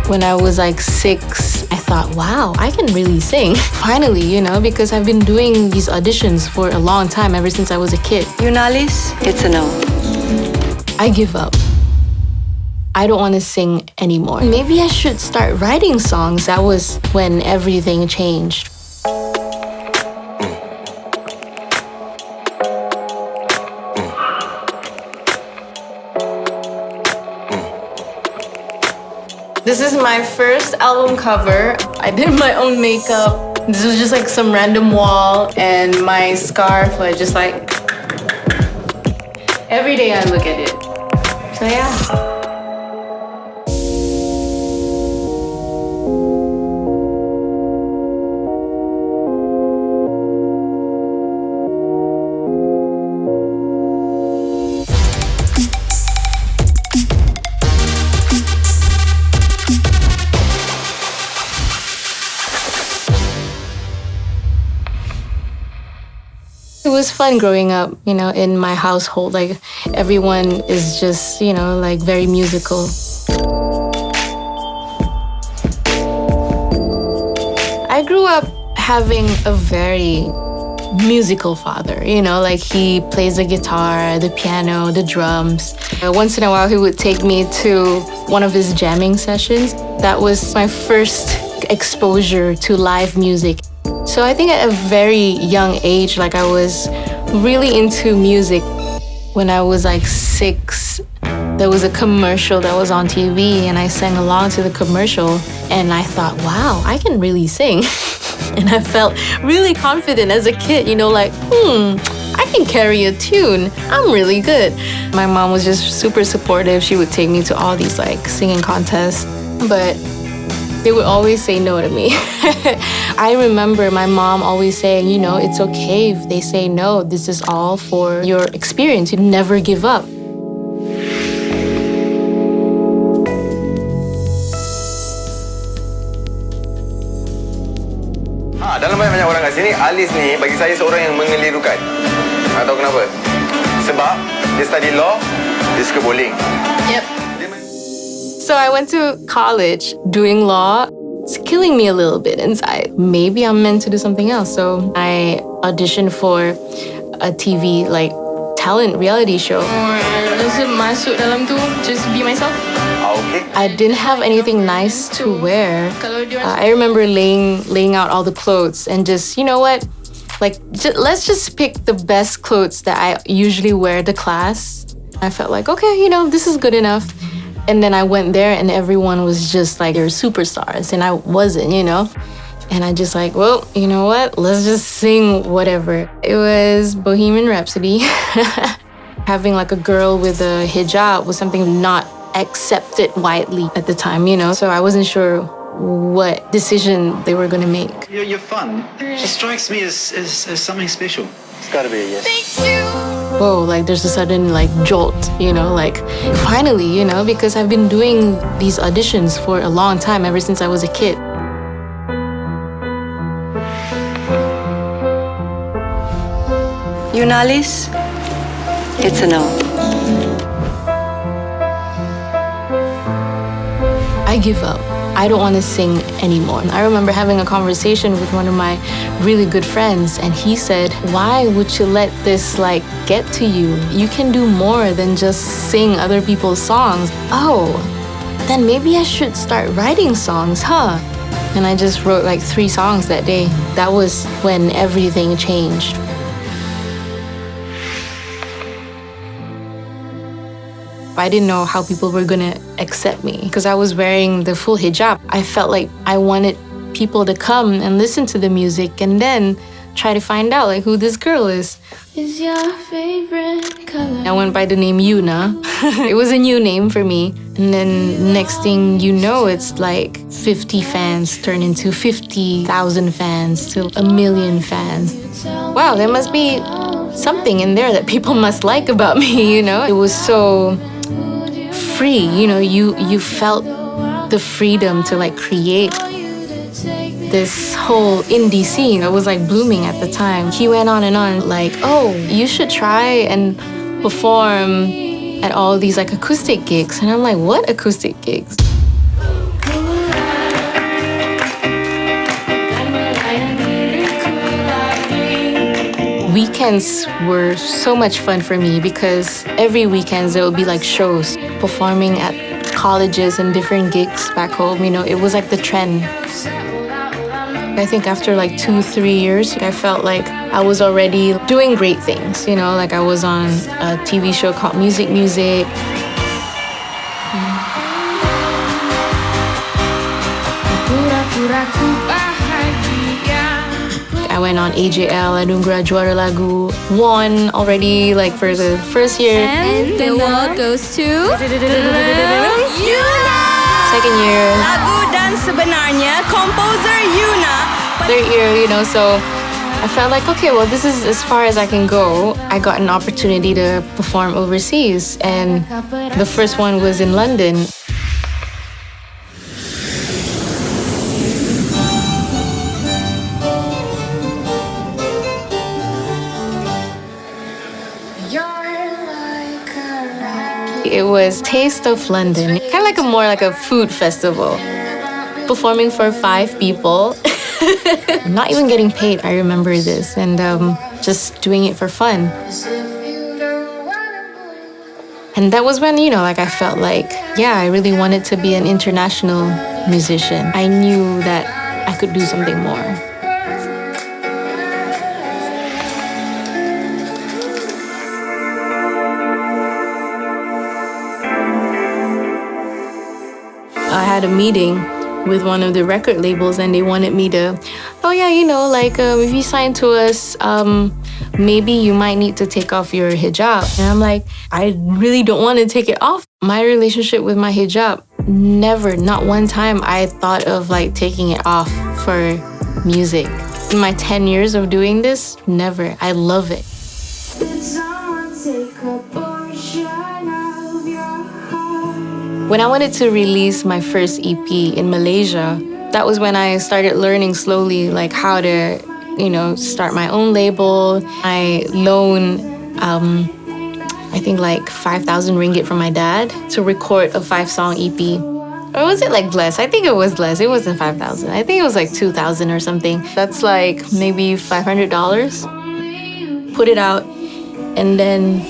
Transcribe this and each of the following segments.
When I was like 6, I thought, wow, I can really sing. Finally, because I've been doing these auditions for a long time, ever since I was a kid. Yunalis, it's a no. I give up. I don't want to sing anymore. Maybe I should start writing songs. That was when everything changed. This is my first album cover. I did my own makeup. This was just like some random wall, and my scarf was just like, every day I look at it. So yeah. It was fun growing up, in my household. Like, everyone is just, like very musical. I grew up having a very musical father, like he plays the guitar, the piano, the drums. Once in a while, he would take me to one of his jamming sessions. That was my first exposure to live music. So I think at a very young age, like I was really into music. When I was like 6, there was a commercial that was on TV and I sang along to the commercial and I thought, wow, I can really sing. And I felt really confident as a kid, like, I can carry a tune. I'm really good. My mom was just super supportive. She would take me to all these like singing contests, but they would always say no to me. I remember my mom always saying, it's okay if they say no. This is all for your experience. You never give up. Dalam banyak orang kat sini, Alice ni bagi saya seorang yang mengelirukan. Tak tahu kenapa. Sebab dia study law, dia suka bowling. Yep. So I went to college doing law. It's killing me a little bit inside. Maybe I'm meant to do something else. So I auditioned for a TV like talent reality show. Rasa masuk dalam tu, just be myself. Okay. I didn't have anything nice to wear. I remember laying out all the clothes and just, like, let's just pick the best clothes that I usually wear to class. I felt like, okay, this is good enough. And then I went there and everyone was just like, they're superstars. And I wasn't, And I just like, well, you know what? Let's just sing whatever. It was Bohemian Rhapsody. Having like a girl with a hijab was something not accepted widely at the time, So I wasn't sure what decision they were going to make. You're fun. She strikes me as something special. It's gotta be a yes. Thank you. Whoa, like there's a sudden like jolt, like finally, because I've been doing these auditions for a long time, ever since I was a kid. Yunalis, it's a no. I give up. I don't want to sing anymore. I remember having a conversation with one of my really good friends, and he said, why would you let this get to you? You can do more than just sing other people's songs. Oh, then maybe I should start writing songs, huh? And I just wrote 3 songs that day. That was when everything changed. I didn't know how people were gonna accept me because I was wearing the full hijab. I felt like I wanted people to come and listen to the music and then try to find out who this girl is. Is your favorite color? I went by the name Yuna. It was a new name for me. And then next thing you know, it's 50 fans turn into 50,000 fans to 1 million fans. Wow, there must be something in there that people must like about me, It was so free, you felt the freedom to create this whole indie scene. It was blooming at the time. He went on and on oh, you should try and perform at all these acoustic gigs. And I'm like, what acoustic gigs? weekends were so much fun for me because every weekends there would be like shows, performing at colleges and different gigs back home. You know, it was like the trend. I think after like 2-3 years, I felt like I was already doing great things. You know, like I was on a TV show called Music Music. I went on AJL, Anugerah Juara Lagu, won already like for the first year. And the award goes to Yuna. Second year. Lagu dan sebenarnya composer Yuna. Third year, you know, so I felt like, okay, well, this is as far as I can go. I got an opportunity to perform overseas, and the first one was in London. It was Taste of London, kind of like more like a food festival. Performing for 5 people, not even getting paid, I remember this, and just doing it for fun. And that was when, you know, like I felt like, yeah, I really wanted to be an international musician. I knew that I could do something more. I had a meeting with one of the record labels and they wanted me to, oh yeah, you know, like if you sign to us, maybe you might need to take off your hijab. And I'm like, I really don't want to take it off. My relationship with my hijab, never, not one time I thought of like taking it off for music. In my 10 years of doing this, never. I love it. When I wanted to release my first EP in Malaysia, that was when I started learning slowly like how to, you know, start my own label. I loaned, I think like 5,000 ringgit from my dad to record a 5-song EP. Or was it like less? I think it was less. It wasn't 5,000. I think it was like 2,000 or something. That's like maybe $500. Put it out, and then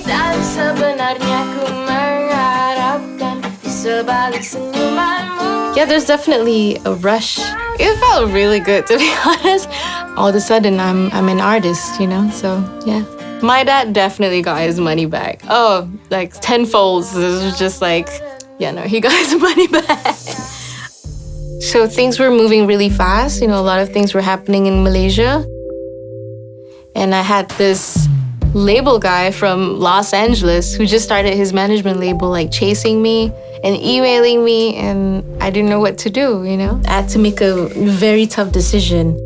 yeah, there's definitely a rush. It felt really good, to be honest. All of a sudden, I'm an artist, you know? So, yeah. My dad definitely got his money back. Oh, like tenfold. It was just like, yeah, no, he got his money back. So things were moving really fast. You know, a lot of things were happening in Malaysia. And I had this label guy from Los Angeles who just started his management label, like chasing me and emailing me, and I didn't know what to do, you know? I had to make a very tough decision.